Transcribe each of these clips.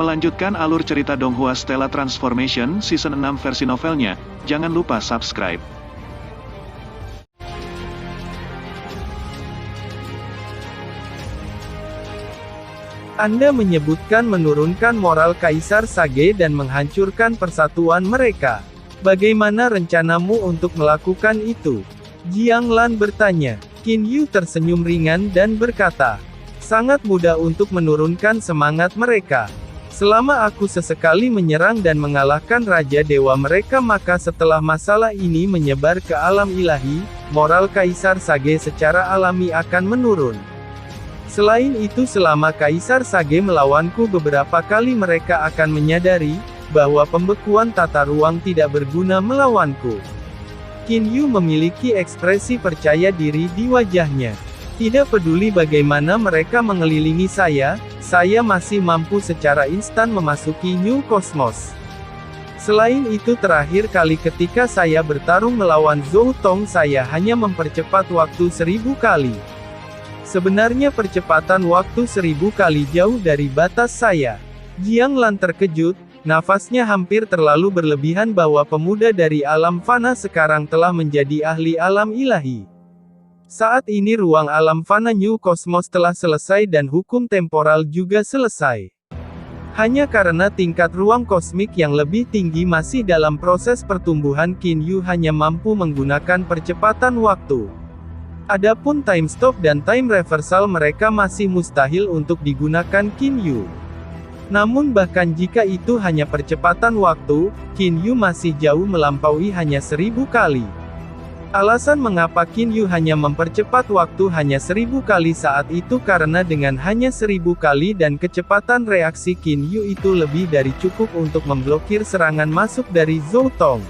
Melanjutkan alur cerita Donghua Stella Transformation Season 6 versi novelnya, jangan lupa subscribe. Anda menyebutkan menurunkan moral Kaisar Sage dan menghancurkan persatuan mereka. Bagaimana rencanamu untuk melakukan itu? Jiang Lan bertanya. Qin Yu tersenyum ringan dan berkata, sangat mudah untuk menurunkan semangat mereka. Selama aku sesekali menyerang dan mengalahkan Raja Dewa mereka, maka setelah masalah ini menyebar ke alam ilahi, moral Kaisar Sage secara alami akan menurun. Selain itu, selama Kaisar Sage melawanku beberapa kali, mereka akan menyadari bahwa pembekuan tata ruang tidak berguna melawanku. Qin Yu memiliki ekspresi percaya diri di wajahnya. Tidak peduli bagaimana mereka mengelilingi saya masih mampu secara instan memasuki New Cosmos. Selain itu, terakhir kali ketika saya bertarung melawan Zhou Tong, saya hanya mempercepat waktu 1000 kali. Sebenarnya percepatan waktu 1000 kali jauh dari batas saya. Jiang Lan terkejut, nafasnya hampir terlalu berlebihan bahwa pemuda dari alam fana sekarang telah menjadi ahli alam ilahi. Saat ini ruang alam fana New Cosmos telah selesai dan hukum temporal juga selesai. Hanya karena tingkat ruang kosmik yang lebih tinggi masih dalam proses pertumbuhan, Qin Yu hanya mampu menggunakan percepatan waktu. Adapun time stop dan time reversal mereka masih mustahil untuk digunakan Qin Yu. Namun bahkan jika itu hanya percepatan waktu, Qin Yu masih jauh melampaui hanya 1000 kali. Alasan mengapa Qin Yu hanya mempercepat waktu hanya 1000 kali saat itu karena dengan hanya 1000 kali dan kecepatan reaksi Qin Yu itu lebih dari cukup untuk memblokir serangan masuk dari Zhou Tong.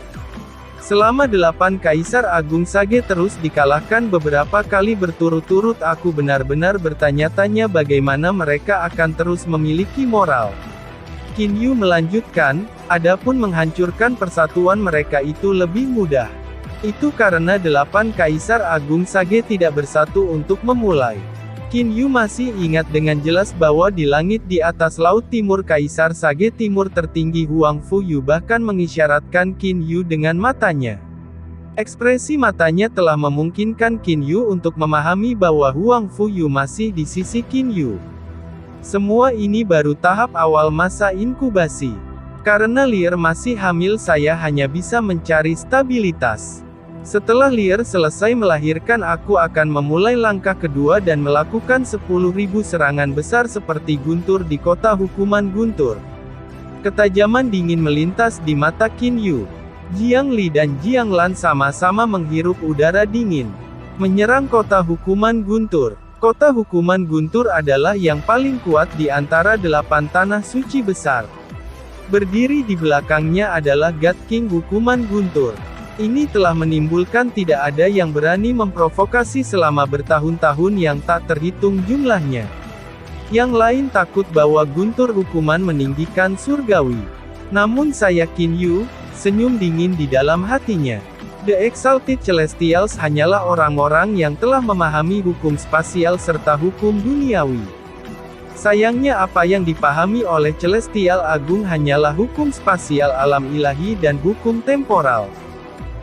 Selama 8 Kaisar Agung Sage terus dikalahkan beberapa kali berturut-turut, aku benar-benar bertanya-tanya bagaimana mereka akan terus memiliki moral. Qin Yu melanjutkan, adapun menghancurkan persatuan mereka itu lebih mudah. Itu karena 8 Kaisar Agung Sage tidak bersatu untuk memulai. Qin Yu masih ingat dengan jelas bahwa di langit di atas Laut Timur, Kaisar Sage Timur tertinggi Huang Fuyu bahkan mengisyaratkan Qin Yu dengan matanya. Ekspresi matanya telah memungkinkan Qin Yu untuk memahami bahwa Huang Fuyu masih di sisi Qin Yu. Semua ini baru tahap awal masa inkubasi. Karena Lier masih hamil, saya hanya bisa mencari stabilitas. Setelah Lier selesai melahirkan, aku akan memulai langkah kedua dan melakukan 10.000 serangan besar seperti guntur di kota hukuman guntur. Ketajaman dingin melintas di mata Qin Yu. Jiang Li dan Jiang Lan sama-sama menghirup udara dingin. Menyerang kota hukuman guntur. Kota hukuman guntur adalah yang paling kuat di antara 8 tanah suci besar. Berdiri di belakangnya adalah God King hukuman guntur. Ini telah menimbulkan tidak ada yang berani memprovokasi selama bertahun-tahun yang tak terhitung jumlahnya. Yang lain takut bahwa guntur hukuman meninggikan surgawi. Namun saya, Qin Yu, senyum dingin di dalam hatinya. The Exalted Celestials hanyalah orang-orang yang telah memahami hukum spasial serta hukum duniawi. Sayangnya apa yang dipahami oleh Celestial Agung hanyalah hukum spasial alam ilahi dan hukum temporal.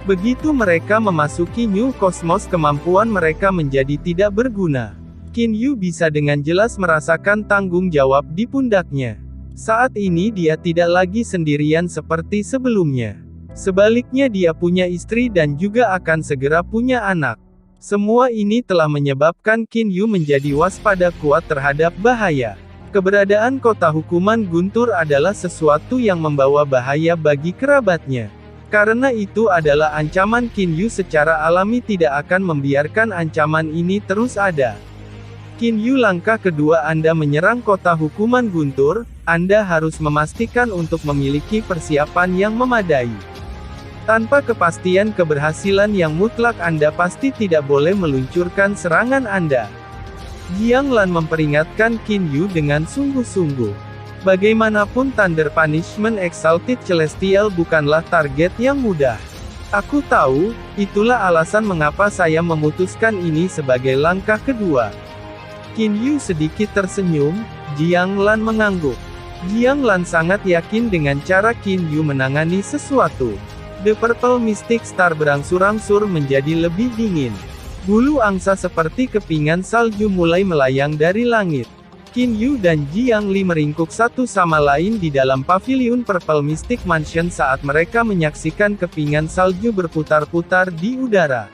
Begitu mereka memasuki New Cosmos, kemampuan mereka menjadi tidak berguna. Qin Yu bisa dengan jelas merasakan tanggung jawab di pundaknya. Saat ini dia tidak lagi sendirian seperti sebelumnya. Sebaliknya dia punya istri dan juga akan segera punya anak. Semua ini telah menyebabkan Qin Yu menjadi waspada kuat terhadap bahaya. Keberadaan kota hukuman guntur adalah sesuatu yang membawa bahaya bagi kerabatnya. Karena itu adalah ancaman, Qin Yu secara alami tidak akan membiarkan ancaman ini terus ada. Qin Yu, langkah kedua Anda menyerang kota hukuman guntur, Anda harus memastikan untuk memiliki persiapan yang memadai. Tanpa kepastian keberhasilan yang mutlak, Anda pasti tidak boleh meluncurkan serangan Anda. Jiang Lan memperingatkan Qin Yu dengan sungguh-sungguh. Bagaimanapun Thunder Punishment Exalted Celestial bukanlah target yang mudah. Aku tahu, itulah alasan mengapa saya memutuskan ini sebagai langkah kedua. Qin Yu sedikit tersenyum, Jiang Lan mengangguk. Jiang Lan sangat yakin dengan cara Qin Yu menangani sesuatu. The Purple Mystic Star berangsur-angsur menjadi lebih dingin. Bulu angsa seperti kepingan salju mulai melayang dari langit. Qin Yu dan Jiang Li meringkuk satu sama lain di dalam paviliun Purple Mystic Mansion saat mereka menyaksikan kepingan salju berputar-putar di udara.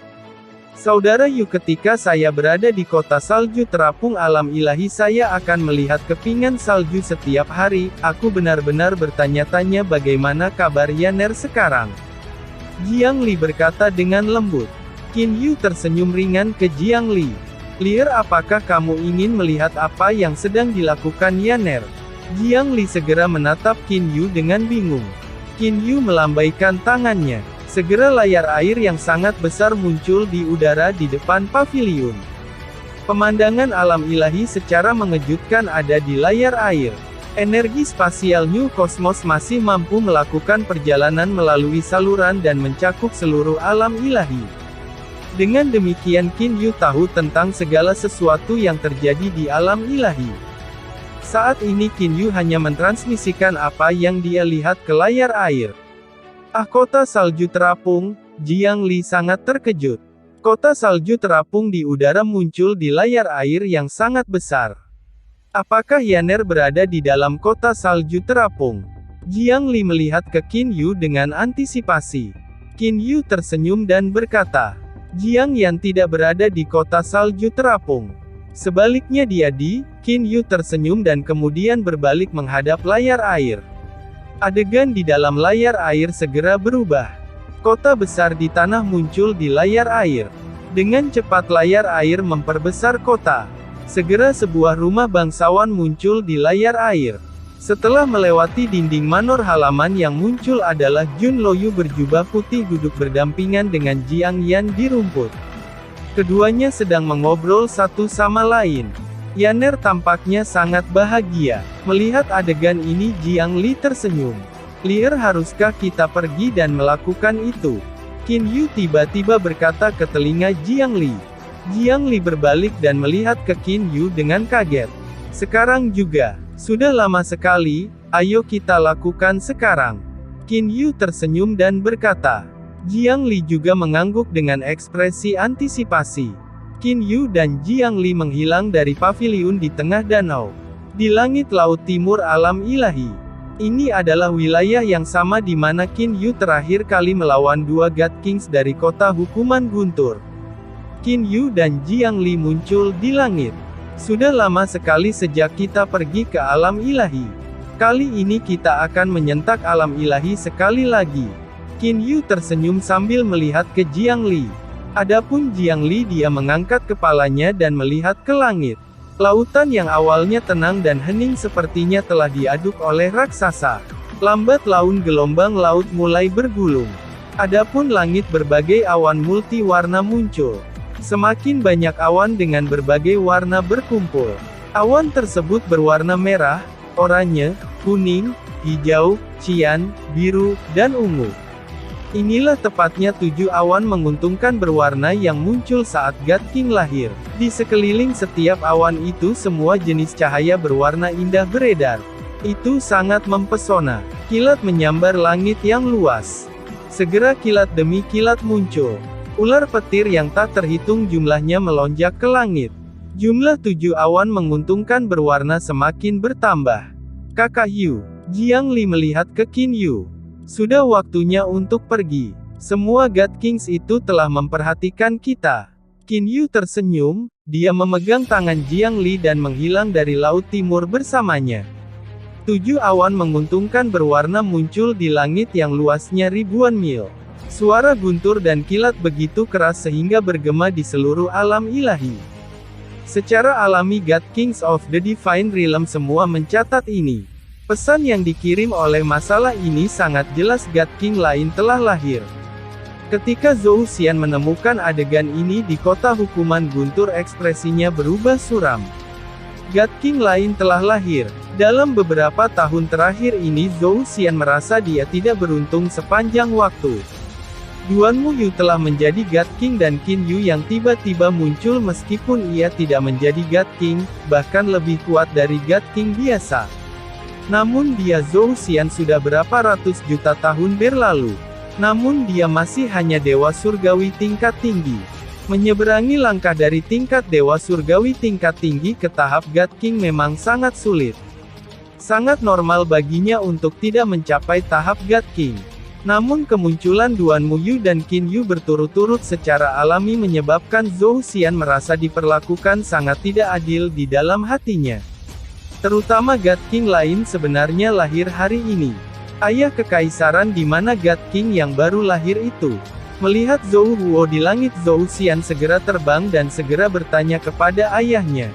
Saudara Yu, ketika saya berada di kota salju terapung alam ilahi, saya akan melihat kepingan salju setiap hari. Aku benar-benar bertanya-tanya bagaimana kabar Yaner sekarang. Jiang Li berkata dengan lembut. Qin Yu tersenyum ringan ke Jiang Li. Lier, apakah kamu ingin melihat apa yang sedang dilakukan Yaner? Jiang Li segera menatap Qin Yu dengan bingung. Qin Yu melambaikan tangannya. Segera layar air yang sangat besar muncul di udara di depan paviliun. Pemandangan alam ilahi secara mengejutkan ada di layar air. Energi spasial New Cosmos masih mampu melakukan perjalanan melalui saluran dan mencakup seluruh alam ilahi. Dengan demikian Qin Yu tahu tentang segala sesuatu yang terjadi di alam ilahi. Saat ini Qin Yu hanya mentransmisikan apa yang dia lihat ke layar air. Kota salju terapung, Jiang Li sangat terkejut. Kota salju terapung di udara muncul di layar air yang sangat besar. Apakah Yaner berada di dalam kota salju terapung? Jiang Li melihat ke Qin Yu dengan antisipasi. Qin Yu tersenyum dan berkata, Jiang Yan tidak berada di kota salju terapung. Sebaliknya dia di. Qin Yu tersenyum dan kemudian berbalik menghadap layar air. Adegan di dalam layar air segera berubah. Kota besar di tanah muncul di layar air. Dengan cepat layar air memperbesar kota. Segera sebuah rumah bangsawan muncul di layar air. Setelah melewati dinding manor, halaman yang muncul adalah Jun Loyu berjubah putih duduk berdampingan dengan Jiang Yan di rumput. Keduanya sedang mengobrol satu sama lain. Yaner tampaknya sangat bahagia. Melihat adegan ini Jiang Li tersenyum. Lier, haruskah kita pergi dan melakukan itu? Qin Yu tiba-tiba berkata ke telinga Jiang Li. Jiang Li berbalik dan melihat ke Qin Yu dengan kaget. Sekarang juga. Sudah lama sekali, ayo kita lakukan sekarang. Qin Yu tersenyum dan berkata. Jiang Li juga mengangguk dengan ekspresi antisipasi. Qin Yu dan Jiang Li menghilang dari paviliun di tengah danau. Di langit laut timur alam ilahi. Ini adalah wilayah yang sama di mana Qin Yu terakhir kali melawan dua God Kings dari kota hukuman guntur. Qin Yu dan Jiang Li muncul di langit. Sudah lama sekali sejak kita pergi ke alam ilahi. Kali ini kita akan menyentak alam ilahi sekali lagi. Qin Yu tersenyum sambil melihat ke Jiang Li. Adapun Jiang Li, dia mengangkat kepalanya dan melihat ke langit. Lautan yang awalnya tenang dan hening sepertinya telah diaduk oleh raksasa. Lambat laun gelombang laut mulai bergulung. Adapun langit, berbagai awan multi-warna muncul. Semakin banyak awan dengan berbagai warna berkumpul. Awan tersebut berwarna merah, oranye, kuning, hijau, cian, biru, dan ungu. Inilah tepatnya 7 awan menguntungkan berwarna yang muncul saat God King lahir. Di sekeliling setiap awan itu semua jenis cahaya berwarna indah beredar. Itu sangat mempesona. Kilat menyambar langit yang luas. Segera kilat demi kilat muncul. Ular petir yang tak terhitung jumlahnya melonjak ke langit. Jumlah 7 awan menguntungkan berwarna semakin bertambah. Kakak Yu, Jiang Li melihat ke Qin Yu. Sudah waktunya untuk pergi. Semua God Kings itu telah memperhatikan kita. Qin Yu tersenyum, dia memegang tangan Jiang Li dan menghilang dari laut timur bersamanya. 7 awan menguntungkan berwarna muncul di langit yang luasnya ribuan mil. Suara guntur dan kilat begitu keras sehingga bergema di seluruh alam ilahi. Secara alami God Kings of the Divine Realm semua mencatat ini. Pesan yang dikirim oleh masalah ini sangat jelas, God King lain telah lahir. Ketika Zhou Xian menemukan adegan ini di kota hukuman guntur, ekspresinya berubah suram. God King lain telah lahir. Dalam beberapa tahun terakhir ini Zhou Xian merasa dia tidak beruntung sepanjang waktu. Duanmu Yu telah menjadi God King dan Qin Yu yang tiba-tiba muncul meskipun ia tidak menjadi God King, bahkan lebih kuat dari God King biasa. Namun dia Zhou Xian sudah berapa ratus juta tahun berlalu. Namun dia masih hanya dewa surgawi tingkat tinggi. Menyeberangi langkah dari tingkat dewa surgawi tingkat tinggi ke tahap God King memang sangat sulit. Sangat normal baginya untuk tidak mencapai tahap God King. Namun kemunculan Duan Muyu dan Qin Yu berturut-turut secara alami menyebabkan Zhou Xian merasa diperlakukan sangat tidak adil di dalam hatinya. Terutama God King lain sebenarnya lahir hari ini. Ayah kekaisaran di mana God King yang baru lahir itu. Melihat Zhou Huo di langit, Zhou Xian segera terbang dan segera bertanya kepada ayahnya.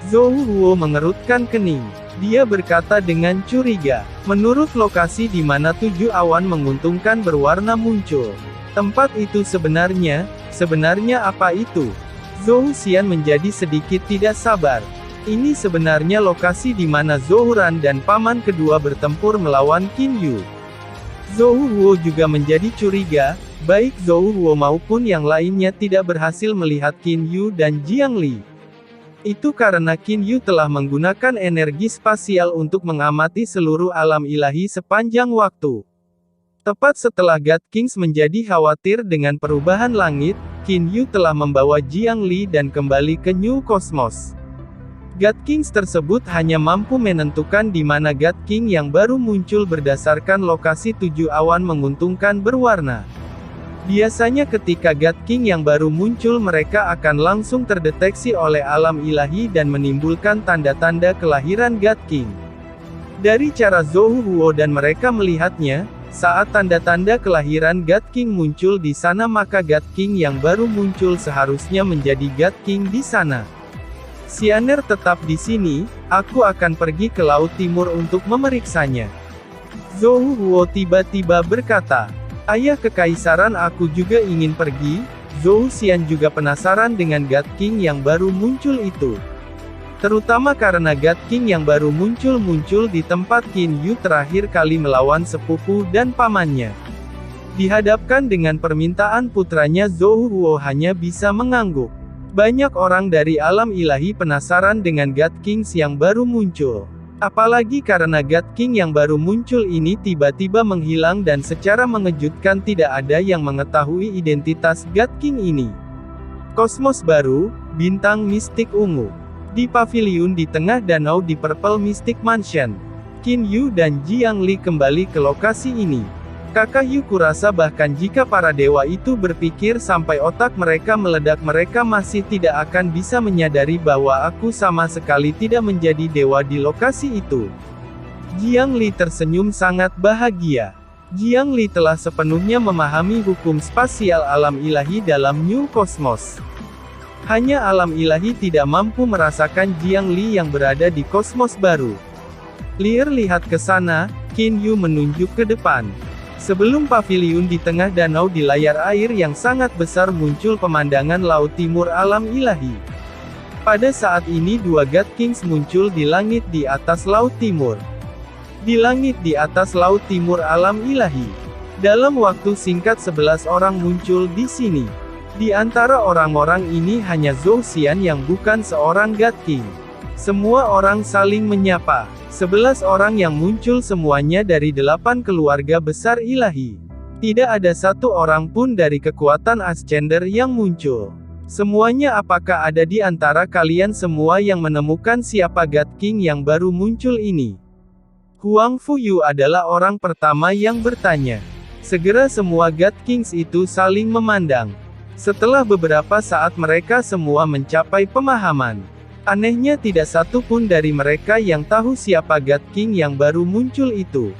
Zhou Huo mengerutkan kening. Dia berkata dengan curiga, menurut lokasi di mana 7 awan menguntungkan berwarna muncul. Tempat itu sebenarnya apa itu? Zhou Xian menjadi sedikit tidak sabar. Ini sebenarnya lokasi di mana Zhou Ran dan paman kedua bertempur melawan Qin Yu. Zhou Huo juga menjadi curiga, baik Zhou Huo maupun yang lainnya tidak berhasil melihat Qin Yu dan Jiang Li. Itu karena Qin Yu telah menggunakan energi spasial untuk mengamati seluruh alam ilahi sepanjang waktu. Tepat setelah God Kings menjadi khawatir dengan perubahan langit, Qin Yu telah membawa Jiang Li dan kembali ke New Cosmos. God Kings tersebut hanya mampu menentukan di mana God King yang baru muncul berdasarkan lokasi 7 awan menguntungkan berwarna. Biasanya ketika God King yang baru muncul mereka akan langsung terdeteksi oleh alam ilahi dan menimbulkan tanda-tanda kelahiran God King. Dari cara Zhou Huo dan mereka melihatnya, saat tanda-tanda kelahiran God King muncul di sana maka God King yang baru muncul seharusnya menjadi God King di sana. Xianer tetap di sini, aku akan pergi ke Laut Timur untuk memeriksanya. Zhou Huo tiba-tiba berkata. Ayah kekaisaran aku juga ingin pergi. Zhou Xian juga penasaran dengan God King yang baru muncul itu. Terutama karena God King yang baru muncul di tempat Qin Yu terakhir kali melawan sepupu dan pamannya. Dihadapkan dengan permintaan putranya Zhou Huo hanya bisa mengangguk. Banyak orang dari alam ilahi penasaran dengan God Kings yang baru muncul. Apalagi karena God King yang baru muncul ini tiba-tiba menghilang dan secara mengejutkan tidak ada yang mengetahui identitas God King ini. Kosmos baru, bintang mistik ungu. Di paviliun di tengah danau di Purple Mystic Mansion. Qin Yu dan Jiang Li kembali ke lokasi ini. Kakak Yu kurasa bahkan jika para dewa itu berpikir sampai otak mereka meledak mereka masih tidak akan bisa menyadari bahwa aku sama sekali tidak menjadi dewa di lokasi itu. Jiang Li tersenyum sangat bahagia. Jiang Li telah sepenuhnya memahami hukum spasial alam ilahi dalam New Cosmos. Hanya alam ilahi tidak mampu merasakan Jiang Li yang berada di kosmos baru. Lier lihat ke sana, Qin Yu menunjuk ke depan. Sebelum paviliun di tengah danau di layar air yang sangat besar muncul pemandangan Laut Timur alam ilahi. Pada saat ini 2 God Kings muncul di langit di atas Laut Timur. Di langit di atas Laut Timur alam ilahi. Dalam waktu singkat 11 orang muncul di sini. Di antara orang-orang ini hanya Zhou Xian yang bukan seorang God King. Semua orang saling menyapa. 11 orang yang muncul semuanya dari 8 keluarga besar ilahi. Tidak ada satu orang pun dari kekuatan Ascender yang muncul. Semuanya apakah ada di antara kalian semua yang menemukan siapa God King yang baru muncul ini? Huang Fuyu adalah orang pertama yang bertanya. Segera semua God Kings itu saling memandang. Setelah beberapa saat mereka semua mencapai pemahaman. Anehnya tidak satu pun dari mereka yang tahu siapa God King yang baru muncul itu.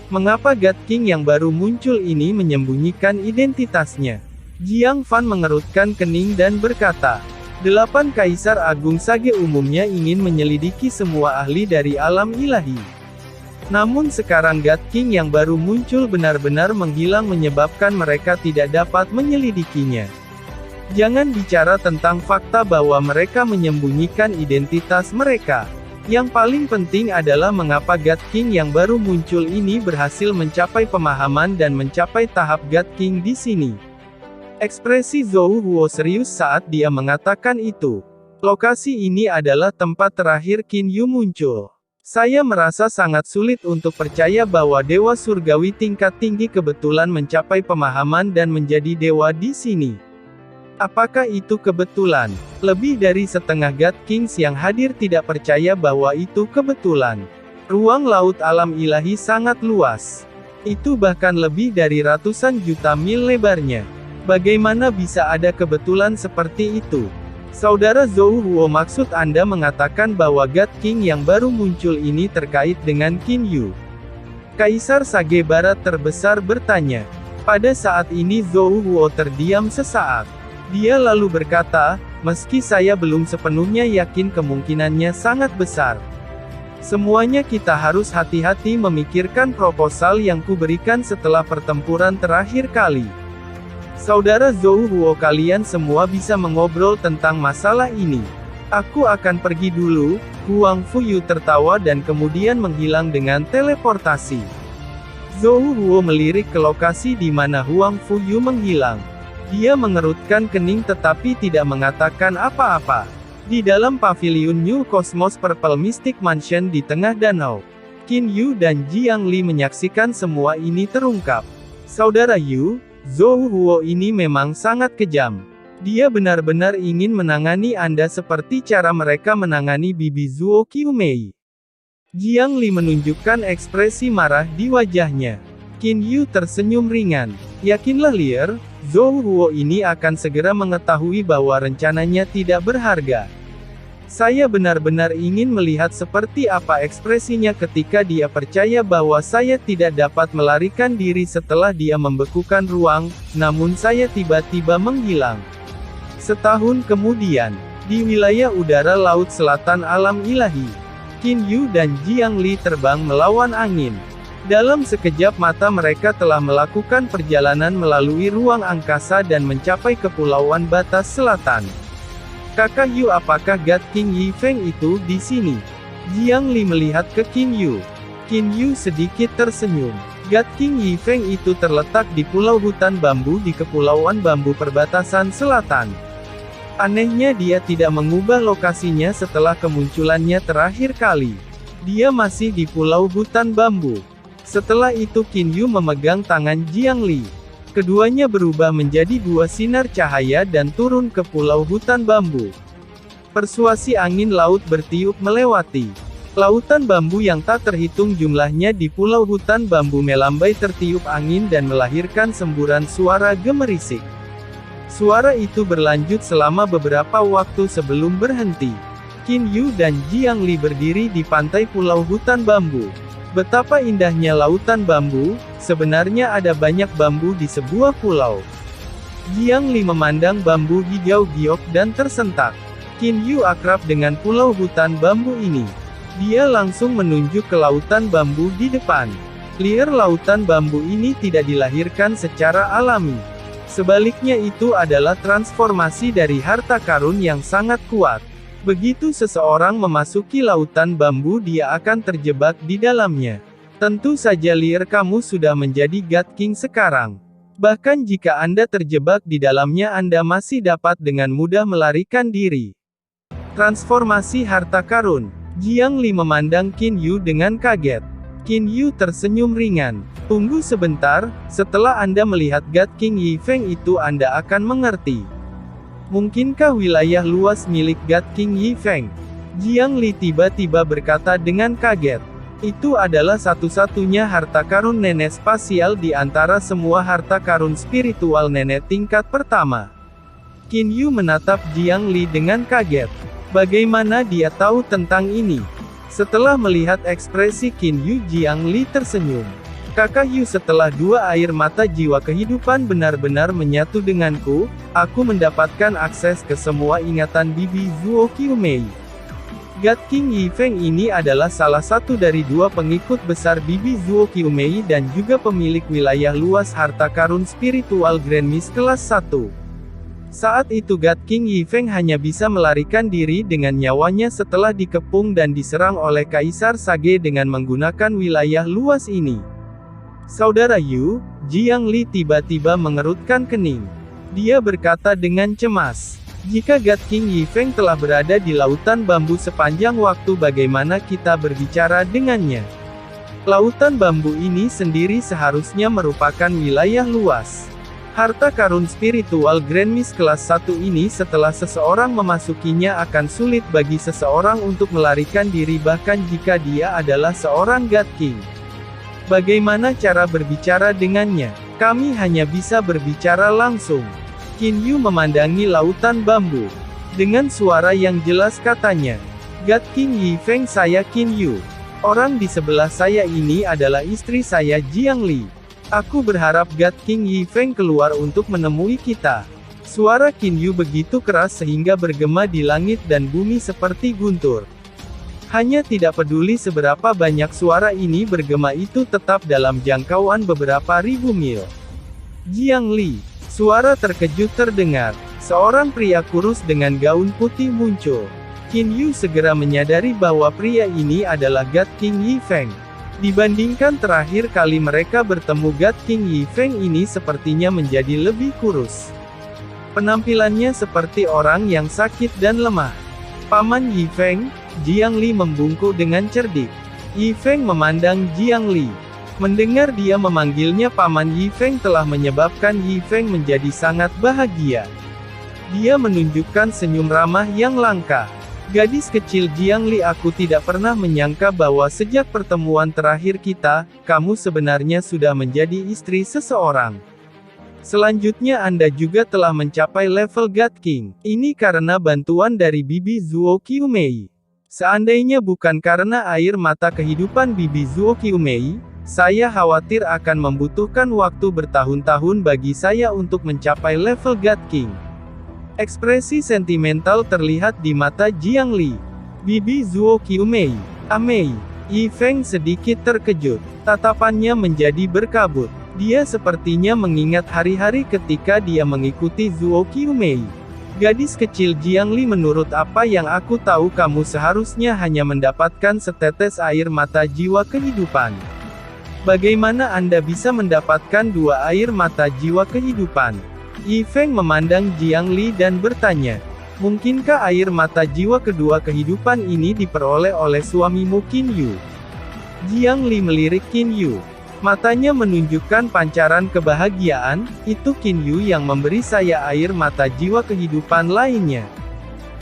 Mengapa God King yang baru muncul ini menyembunyikan identitasnya? Jiang Fan mengerutkan kening dan berkata, 8 Kaisar Agung Sage umumnya ingin menyelidiki semua ahli dari alam ilahi. Namun sekarang God King yang baru muncul benar-benar menghilang menyebabkan mereka tidak dapat menyelidikinya. Jangan bicara tentang fakta bahwa mereka menyembunyikan identitas mereka. Yang paling penting adalah mengapa God King yang baru muncul ini berhasil mencapai pemahaman dan mencapai tahap God King di sini. Ekspresi Zhou Huo serius saat dia mengatakan itu. Lokasi ini adalah tempat terakhir Qin Yu muncul. Saya merasa sangat sulit untuk percaya bahwa dewa surgawi tingkat tinggi kebetulan mencapai pemahaman dan menjadi dewa di sini. Apakah itu kebetulan? Lebih dari setengah God Kings yang hadir tidak percaya bahwa itu kebetulan. Ruang laut alam ilahi sangat luas. Itu bahkan lebih dari ratusan juta mil lebarnya. Bagaimana bisa ada kebetulan seperti itu? Saudara Zhou Huo, maksud Anda mengatakan bahwa God King yang baru muncul ini terkait dengan Qin Yu? Kaisar Sage Barat terbesar bertanya. Pada saat ini Zhou Huo terdiam sesaat. Dia lalu berkata, meski saya belum sepenuhnya yakin kemungkinannya sangat besar. Semuanya kita harus hati-hati memikirkan proposal yang kuberikan setelah pertempuran terakhir kali. Saudara Zhou Huo, kalian semua bisa mengobrol tentang masalah ini. Aku akan pergi dulu. Huang Fuyu tertawa dan kemudian menghilang dengan teleportasi. Zhou Huo melirik ke lokasi di mana Huang Fuyu menghilang. Dia mengerutkan kening tetapi tidak mengatakan apa-apa. Di dalam paviliun New Cosmos Purple Mystic Mansion di tengah danau, Qin Yu dan Jiang Li menyaksikan semua ini terungkap. Saudara Yu, Zhou Huo ini memang sangat kejam. Dia benar-benar ingin menangani Anda seperti cara mereka menangani Bibi Zuo Qiumei. Jiang Li menunjukkan ekspresi marah di wajahnya. Qin Yu tersenyum ringan. Yakinlah Lier, Zhou Huo ini akan segera mengetahui bahwa rencananya tidak berharga. Saya benar-benar ingin melihat seperti apa ekspresinya ketika dia percaya bahwa saya tidak dapat melarikan diri setelah dia membekukan ruang, namun saya tiba-tiba menghilang. Setahun kemudian, di wilayah udara Laut Selatan Alam Ilahi, Qin Yu dan Jiang Li terbang melawan angin. Dalam sekejap mata mereka telah melakukan perjalanan melalui ruang angkasa dan mencapai Kepulauan Batas Selatan. Kakak Yu, apakah God King Yi Feng itu di sini? Jiang Li melihat ke Qin Yu. Qin Yu sedikit tersenyum. God King Yi Feng itu terletak di Pulau Hutan Bambu di Kepulauan Bambu Perbatasan Selatan. Anehnya dia tidak mengubah lokasinya setelah kemunculannya terakhir kali. Dia masih di Pulau Hutan Bambu. Setelah itu Qin Yu memegang tangan Jiang Li. Keduanya berubah menjadi dua sinar cahaya dan turun ke Pulau Hutan Bambu. Persuasi angin laut bertiup melewati lautan bambu yang tak terhitung jumlahnya di Pulau Hutan Bambu melambai tertiup angin dan melahirkan semburan suara gemerisik. Suara itu berlanjut selama beberapa waktu sebelum berhenti. Qin Yu dan Jiang Li berdiri di pantai Pulau Hutan Bambu. Betapa indahnya lautan bambu, sebenarnya ada banyak bambu di sebuah pulau. Jiang Li memandang bambu hijau giok dan tersentak. Qin Yu akrab dengan pulau hutan bambu ini. Dia langsung menunjuk ke lautan bambu di depan. Lier, lautan bambu ini tidak dilahirkan secara alami. Sebaliknya itu adalah transformasi dari harta karun yang sangat kuat. Begitu seseorang memasuki lautan bambu dia akan terjebak di dalamnya. Tentu saja Lier, kamu sudah menjadi God King sekarang. Bahkan jika Anda terjebak di dalamnya Anda masih dapat dengan mudah melarikan diri. Transformasi harta karun. Jiang Li memandang Qin Yu dengan kaget. Qin Yu tersenyum ringan. Tunggu sebentar, setelah Anda melihat God King Yi Feng itu Anda akan mengerti. Mungkinkah wilayah luas milik God King Yi Feng? Jiang Li tiba-tiba berkata dengan kaget. Itu adalah satu-satunya harta karun nenek spasial di antara semua harta karun spiritual nenek tingkat pertama. Qin Yu menatap Jiang Li dengan kaget. Bagaimana dia tahu tentang ini? Setelah melihat ekspresi Qin Yu, Jiang Li tersenyum. Kakak Yu, setelah dua air mata jiwa kehidupan benar-benar menyatu denganku, aku mendapatkan akses ke semua ingatan Bibi Zuo Qiumei. God King Yi Feng ini adalah salah satu dari dua pengikut besar Bibi Zuo Qiumei dan juga pemilik wilayah luas harta karun spiritual Grand Mist kelas 1. Saat itu God King Yi Feng hanya bisa melarikan diri dengan nyawanya setelah dikepung dan diserang oleh Kaisar Sage dengan menggunakan wilayah luas ini. Saudara Yu, Jiang Li tiba-tiba mengerutkan kening. Dia berkata dengan cemas. Jika God King Yifeng telah berada di lautan bambu sepanjang waktu, bagaimana kita berbicara dengannya? Lautan bambu ini sendiri seharusnya merupakan wilayah luas. Harta karun spiritual Grand Mist kelas 1 ini setelah seseorang memasukinya akan sulit bagi seseorang untuk melarikan diri bahkan jika dia adalah seorang God King. Bagaimana cara berbicara dengannya? Kami hanya bisa berbicara langsung. Qin Yu memandangi lautan bambu. Dengan suara yang jelas katanya, God King Yifeng, saya Qin Yu. Orang di sebelah saya ini adalah istri saya Jiang Li. Aku berharap God King Yifeng keluar untuk menemui kita. Suara Qin Yu begitu keras sehingga bergema di langit dan bumi seperti guntur. Hanya tidak peduli seberapa banyak suara ini bergema, itu tetap dalam jangkauan beberapa ribu mil. Jiang Li. Suara terkejut terdengar. Seorang pria kurus dengan gaun putih muncul. Qin Yu segera menyadari bahwa pria ini adalah God King Yifeng. Dibandingkan terakhir kali mereka bertemu, God King Yifeng ini sepertinya menjadi lebih kurus. Penampilannya seperti orang yang sakit dan lemah. Paman Yifeng, Jiang Li membungkuk dengan cerdik. Yifeng memandang Jiang Li. Mendengar dia memanggilnya Paman Yifeng telah menyebabkan Yifeng menjadi sangat bahagia. Dia menunjukkan senyum ramah yang langka. Gadis kecil Jiang Li, aku tidak pernah menyangka bahwa sejak pertemuan terakhir kita, kamu sebenarnya sudah menjadi istri seseorang. Selanjutnya Anda juga telah mencapai level God King. Ini karena bantuan dari Bibi Zuo Qiumei. Seandainya bukan karena air mata kehidupan Bibi Zuo Qiumei, saya khawatir akan membutuhkan waktu bertahun-tahun bagi saya untuk mencapai level God King. Ekspresi sentimental terlihat di mata Jiang Li. Bibi Zuo Qiumei. Amei. Yifeng sedikit terkejut. Tatapannya menjadi berkabut. Dia sepertinya mengingat hari-hari ketika dia mengikuti Zuo Qiumei. Gadis kecil Jiang Li, menurut apa yang aku tahu kamu seharusnya hanya mendapatkan setetes air mata jiwa kehidupan. Bagaimana Anda bisa mendapatkan 2 air mata jiwa kehidupan? Yifeng memandang Jiang Li dan bertanya, mungkinkah air mata jiwa kedua kehidupan ini diperoleh oleh suamimu Qin Yu? Jiang Li melirik Qin Yu. Matanya menunjukkan pancaran kebahagiaan, itu Qin Yu yang memberi saya air mata jiwa kehidupan lainnya.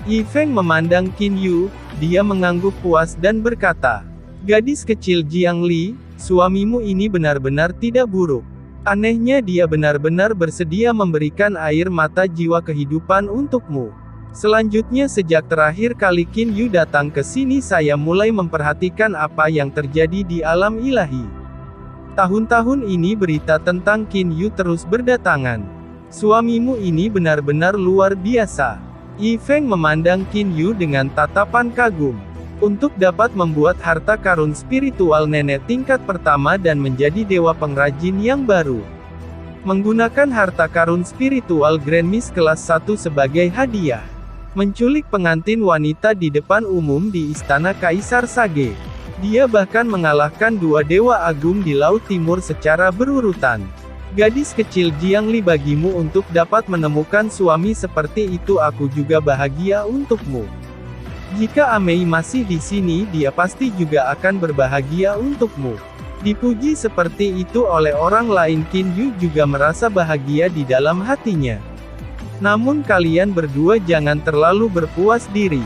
Yifeng memandang Qin Yu, dia mengangguk puas dan berkata, gadis kecil Jiang Li, suamimu ini benar-benar tidak buruk. Anehnya dia benar-benar bersedia memberikan air mata jiwa kehidupan untukmu. Selanjutnya sejak terakhir kali Qin Yu datang ke sini saya mulai memperhatikan apa yang terjadi di alam ilahi. Tahun-tahun ini berita tentang Qin Yu terus berdatangan. Suamimu ini benar-benar luar biasa. Yifeng memandang Qin Yu dengan tatapan kagum. Untuk dapat membuat harta karun spiritual nenek tingkat pertama dan menjadi dewa pengrajin yang baru. Menggunakan harta karun spiritual Grand Mist kelas 1 sebagai hadiah. Menculik pengantin wanita di depan umum di Istana Kaisar Sage. Dia bahkan mengalahkan 2 dewa agung di Laut Timur secara berurutan. Gadis kecil Jiang Li, bagimu untuk dapat menemukan suami seperti itu aku juga bahagia untukmu. Jika Amei masih di sini, dia pasti juga akan berbahagia untukmu. Dipuji seperti itu oleh orang lain, Qin Yu juga merasa bahagia di dalam hatinya. Namun kalian berdua jangan terlalu berpuas diri.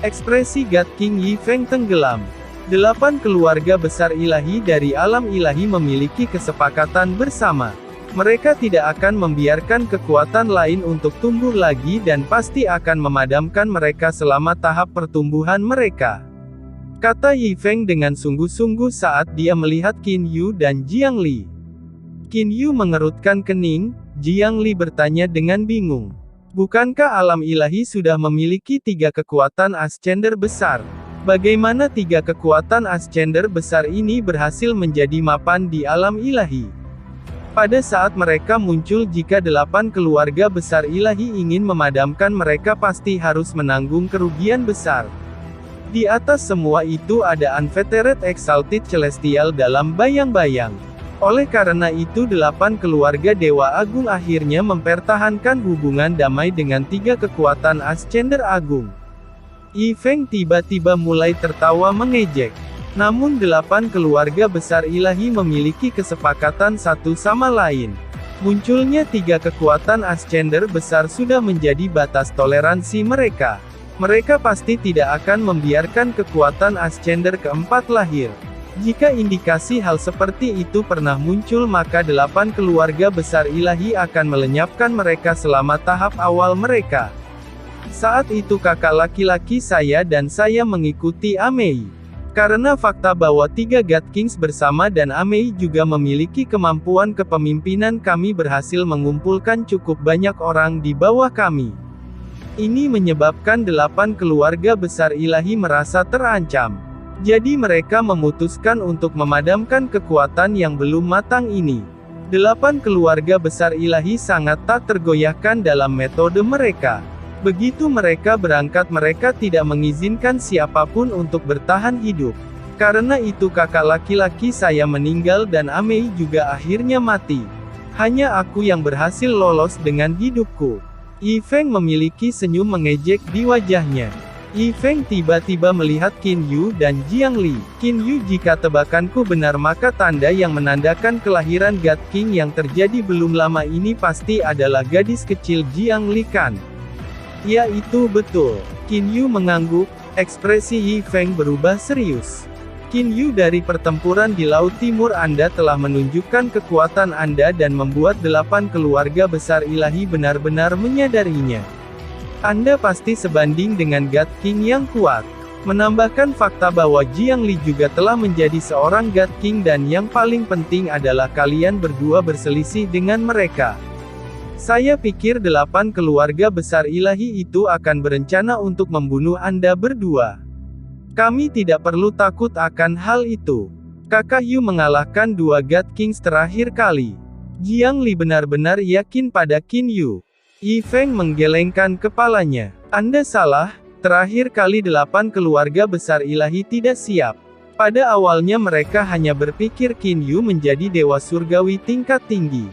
Ekspresi God King Yifeng tenggelam. 8 keluarga besar ilahi dari alam ilahi memiliki kesepakatan bersama. Mereka tidak akan membiarkan kekuatan lain untuk tumbuh lagi dan pasti akan memadamkan mereka selama tahap pertumbuhan mereka. Kata Yifeng dengan sungguh-sungguh saat dia melihat Qin Yu dan Jiang Li. Qin Yu mengerutkan kening, Jiang Li bertanya dengan bingung. Bukankah alam ilahi sudah memiliki 3 kekuatan ascender besar? Bagaimana 3 kekuatan ascender besar ini berhasil menjadi mapan di alam ilahi? Pada saat mereka muncul, jika 8 keluarga besar ilahi ingin memadamkan mereka pasti harus menanggung kerugian besar. Di atas semua itu ada Unfettered Exalted Celestial dalam bayang-bayang. Oleh karena itu 8 keluarga Dewa Agung akhirnya mempertahankan hubungan damai dengan 3 kekuatan Ascender Agung. Yi Feng tiba-tiba mulai tertawa mengejek. Namun 8 keluarga besar ilahi memiliki kesepakatan satu sama lain. Munculnya 3 kekuatan Ascender besar sudah menjadi batas toleransi mereka. Mereka pasti tidak akan membiarkan kekuatan Ascender keempat lahir. Jika indikasi hal seperti itu pernah muncul maka 8 keluarga besar ilahi akan melenyapkan mereka selama tahap awal mereka. Saat itu kakak laki-laki saya dan saya mengikuti Amei. Karena fakta bahwa 3 God Kings bersama dan Amei juga memiliki kemampuan kepemimpinan, kami berhasil mengumpulkan cukup banyak orang di bawah kami. Ini menyebabkan 8 keluarga besar ilahi merasa terancam. Jadi mereka memutuskan untuk memadamkan kekuatan yang belum matang ini. 8 keluarga besar ilahi sangat tak tergoyahkan dalam metode mereka. Begitu mereka berangkat mereka tidak mengizinkan siapapun untuk bertahan hidup. Karena itu kakak laki-laki saya meninggal dan Amei juga akhirnya mati. Hanya aku yang berhasil lolos dengan hidupku. Yi Feng memiliki senyum mengejek di wajahnya. Yi Feng tiba-tiba melihat Qin Yu dan Jiang Li. Qin Yu, jika tebakanku benar maka tanda yang menandakan kelahiran God King yang terjadi belum lama ini pasti adalah gadis kecil Jiang Li kan? Ya, itu betul. Qin Yu mengangguk, ekspresi Yi Feng berubah serius. Qin Yu, dari pertempuran di Laut Timur Anda telah menunjukkan kekuatan Anda dan membuat 8 keluarga besar ilahi benar-benar menyadarinya. Anda pasti sebanding dengan God King yang kuat. Menambahkan fakta bahwa Jiang Li juga telah menjadi seorang God King dan yang paling penting adalah kalian berdua berselisih dengan mereka. Saya pikir 8 keluarga besar ilahi itu akan berencana untuk membunuh Anda berdua. Kami tidak perlu takut akan hal itu. Kakak Yu mengalahkan 2 God Kings terakhir kali. Jiang Li benar-benar yakin pada Qin Yu. Yi Feng menggelengkan kepalanya. Anda salah, terakhir kali 8 keluarga besar ilahi tidak siap. Pada awalnya mereka hanya berpikir Qin Yu menjadi dewa surgawi tingkat tinggi.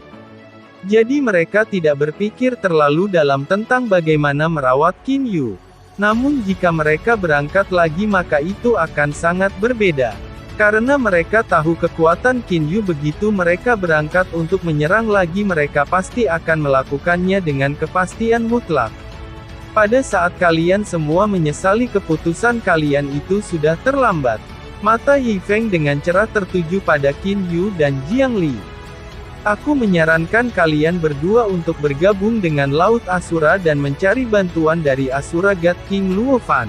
Jadi mereka tidak berpikir terlalu dalam tentang bagaimana merawat Qin Yu. Namun jika mereka berangkat lagi maka itu akan sangat berbeda. Karena mereka tahu kekuatan Qin Yu, begitu mereka berangkat untuk menyerang lagi mereka pasti akan melakukannya dengan kepastian mutlak. Pada saat kalian semua menyesali keputusan kalian itu sudah terlambat. Mata Yi Feng dengan cerah tertuju pada Qin Yu dan Jiang Li. Aku menyarankan kalian berdua untuk bergabung dengan Laut Asura dan mencari bantuan dari Asura God King Luofan.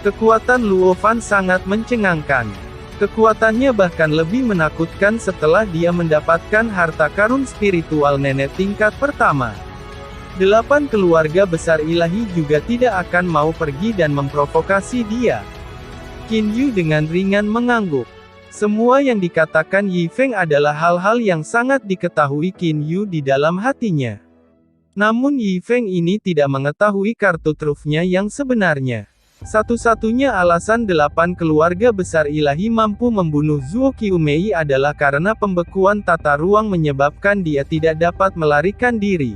Kekuatan Luofan sangat mencengangkan. Kekuatannya bahkan lebih menakutkan setelah dia mendapatkan harta karun spiritual nenek tingkat pertama. 8 keluarga besar ilahi juga tidak akan mau pergi dan memprovokasi dia. Qin Yu dengan ringan mengangguk. Semua yang dikatakan Yi Feng adalah hal-hal yang sangat diketahui Qin Yu di dalam hatinya. Namun Yi Feng ini tidak mengetahui kartu trufnya yang sebenarnya. Satu-satunya alasan 8 keluarga besar ilahi mampu membunuh Zuo Qiumei adalah karena pembekuan tata ruang menyebabkan dia tidak dapat melarikan diri.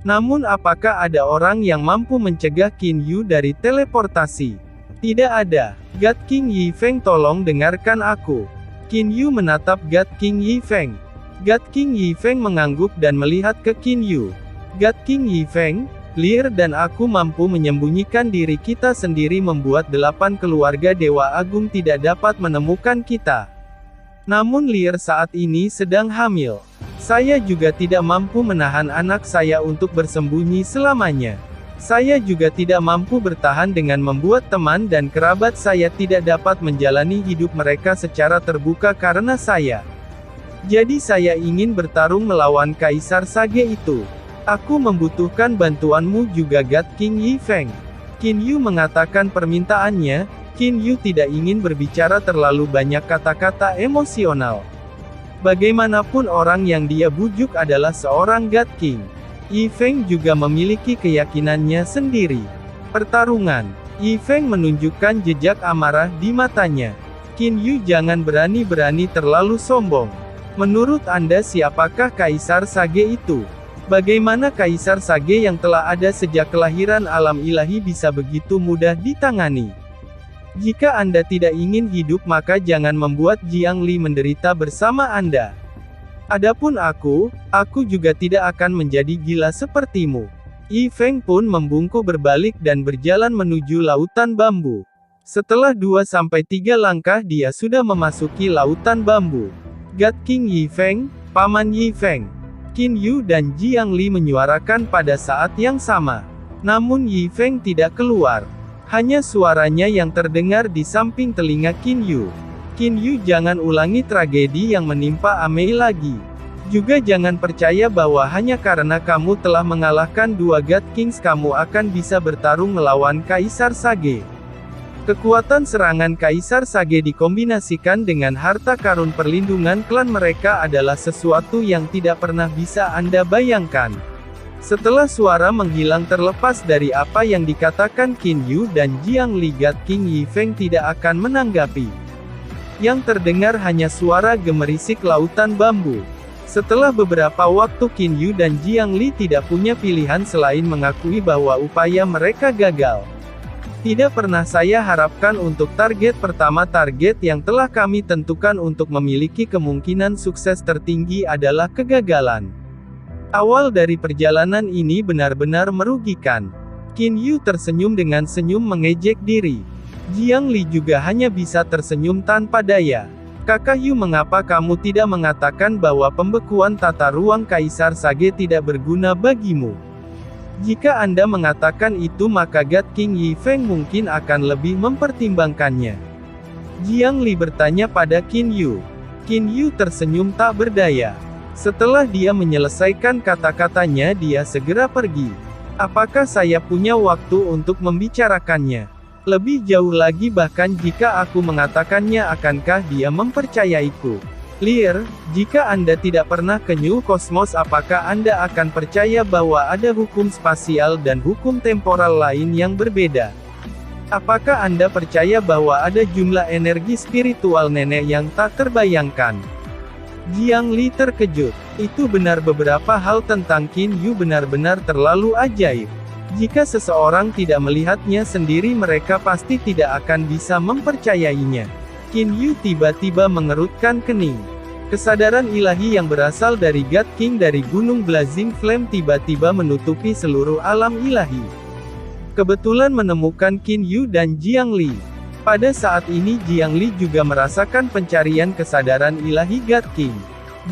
Namun apakah ada orang yang mampu mencegah Qin Yu dari teleportasi? Tidak ada. God King Yi Feng, tolong dengarkan aku. Qin Yu menatap God King Yi Feng. God King Yi Feng mengangguk dan melihat ke Qin Yu. God King Yi Feng, Lear dan aku mampu menyembunyikan diri kita sendiri membuat 8 keluarga Dewa Agung tidak dapat menemukan kita. Namun Lear saat ini sedang hamil. Saya juga tidak mampu menahan anak saya untuk bersembunyi selamanya. Saya juga tidak mampu bertahan dengan membuat teman dan kerabat saya tidak dapat menjalani hidup mereka secara terbuka karena saya. Jadi saya ingin bertarung melawan Kaisar Sage itu. Aku membutuhkan bantuanmu juga God King Yi Feng. Qin Yu mengatakan permintaannya. Qin Yu tidak ingin berbicara terlalu banyak kata-kata emosional. Bagaimanapun orang yang dia bujuk adalah seorang God King. Yi Feng juga memiliki keyakinannya sendiri. Pertarungan. Yi Feng menunjukkan jejak amarah di matanya. Qin Yu, jangan berani-berani terlalu sombong. Menurut Anda siapakah Kaisar Sage itu? Bagaimana Kaisar Sage yang telah ada sejak kelahiran alam ilahi bisa begitu mudah ditangani? Jika Anda tidak ingin hidup maka jangan membuat Jiang Li menderita bersama Anda. Adapun aku juga tidak akan menjadi gila sepertimu. Yi Feng pun membungkuk berbalik dan berjalan menuju lautan bambu. Setelah 2-3 langkah dia sudah memasuki lautan bambu. God King Yi Feng, Paman Yi Feng. Qin Yu dan Jiang Li menyuarakan pada saat yang sama. Namun Yi Feng tidak keluar. Hanya suaranya yang terdengar di samping telinga Qin Yu. Qin Yu, jangan ulangi tragedi yang menimpa Amei lagi. Juga jangan percaya bahwa hanya karena kamu telah mengalahkan 2 God Kings kamu akan bisa bertarung melawan Kaisar Sage. Kekuatan serangan Kaisar Sage dikombinasikan dengan harta karun perlindungan klan mereka adalah sesuatu yang tidak pernah bisa Anda bayangkan. Setelah suara menghilang terlepas dari apa yang dikatakan Qin Yu dan Jiang Li, God King Yi Feng tidak akan menanggapi. Yang terdengar hanya suara gemerisik lautan bambu. Setelah beberapa waktu Qin Yu dan Jiang Li tidak punya pilihan selain mengakui bahwa upaya mereka gagal. Tidak pernah saya harapkan untuk target pertama. Target yang telah kami tentukan untuk memiliki kemungkinan sukses tertinggi adalah kegagalan. Awal dari perjalanan ini benar-benar merugikan. Qin Yu tersenyum dengan senyum mengejek diri. Jiang Li juga hanya bisa tersenyum tanpa daya. Kakak Yu, mengapa kamu tidak mengatakan bahwa pembekuan tata ruang Kaisar Sage tidak berguna bagimu? Jika Anda mengatakan itu maka God King Yi Feng mungkin akan lebih mempertimbangkannya. Jiang Li bertanya pada Qin Yu. Qin Yu tersenyum tak berdaya. Setelah dia menyelesaikan kata-katanya dia segera pergi. Apakah saya punya waktu untuk membicarakannya? Lebih jauh lagi bahkan jika aku mengatakannya akankah dia mempercayaiku? Lear, jika Anda tidak pernah ke New Cosmos apakah Anda akan percaya bahwa ada hukum spasial dan hukum temporal lain yang berbeda? Apakah Anda percaya bahwa ada jumlah energi spiritual nenek yang tak terbayangkan? Jiang Li terkejut. Itu benar, beberapa hal tentang Qin Yu benar-benar terlalu ajaib. Jika seseorang tidak melihatnya sendiri mereka pasti tidak akan bisa mempercayainya. Qin Yu tiba-tiba mengerutkan kening. Kesadaran ilahi yang berasal dari God King dari Gunung Blazing Flame tiba-tiba menutupi seluruh alam ilahi. Kebetulan menemukan Qin Yu dan Jiang Li. Pada saat ini Jiang Li juga merasakan pencarian kesadaran ilahi God King.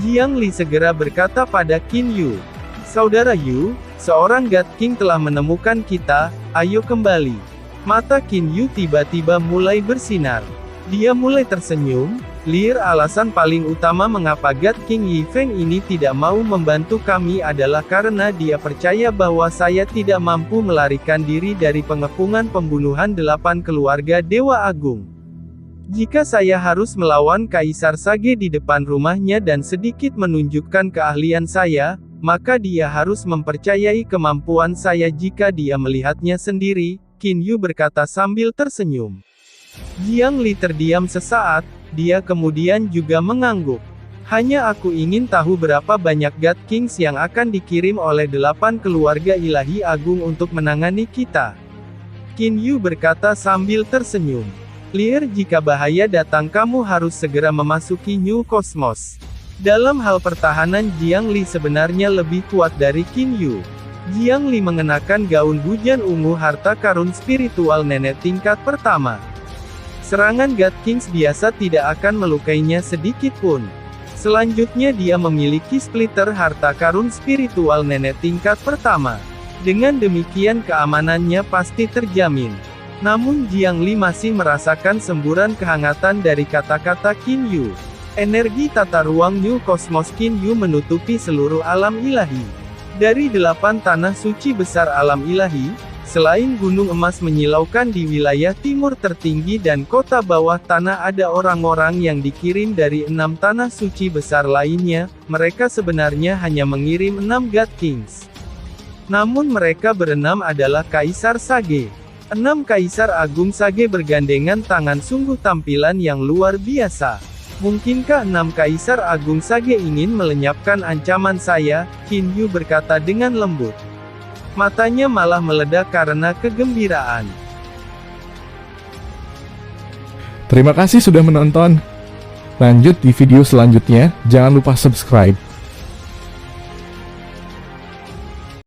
Jiang Li segera berkata pada Qin Yu. Saudara Yu, seorang God King telah menemukan kita, ayo kembali. Mata Qin Yu tiba-tiba mulai bersinar. Dia mulai tersenyum. Lear, alasan paling utama mengapa God King Yi Feng ini tidak mau membantu kami adalah karena dia percaya bahwa saya tidak mampu melarikan diri dari pengepungan pembunuhan 8 keluarga Dewa Agung. Jika saya harus melawan Kaisar Sage di depan rumahnya dan sedikit menunjukkan keahlian saya, maka dia harus mempercayai kemampuan saya jika dia melihatnya sendiri, Qin Yu berkata sambil tersenyum. Jiang Li terdiam sesaat, dia kemudian juga mengangguk. Hanya aku ingin tahu berapa banyak God Kings yang akan dikirim oleh 8 keluarga ilahi agung untuk menangani kita. Qin Yu berkata sambil tersenyum. Lear, jika bahaya datang kamu harus segera memasuki New Cosmos. Dalam hal pertahanan Jiang Li sebenarnya lebih kuat dari Qin Yu. Jiang Li mengenakan gaun hujan ungu harta karun spiritual nenek tingkat pertama. Serangan God Kings biasa tidak akan melukainya sedikit pun. Selanjutnya dia memiliki splitter harta karun spiritual nenek tingkat pertama. Dengan demikian keamanannya pasti terjamin. Namun Jiang Li masih merasakan semburan kehangatan dari kata-kata Qin Yu. Energi tata ruang New Cosmos Qin Yu menutupi seluruh alam ilahi. Dari 8 tanah suci besar alam ilahi, selain gunung emas menyilaukan di wilayah timur tertinggi dan kota bawah tanah ada orang-orang yang dikirim dari 6 tanah suci besar lainnya, mereka sebenarnya hanya mengirim 6 God Kings. Namun mereka berenam adalah Kaisar Sage. 6 Kaisar Agung Sage bergandengan tangan, sungguh tampilan yang luar biasa. Mungkinkah 6 Kaisar Agung Sage ingin melenyapkan ancaman saya? Qin Yu berkata dengan lembut. Matanya malah meledak karena kegembiraan. Terima kasih sudah menonton. Lanjut di video selanjutnya, jangan lupa subscribe.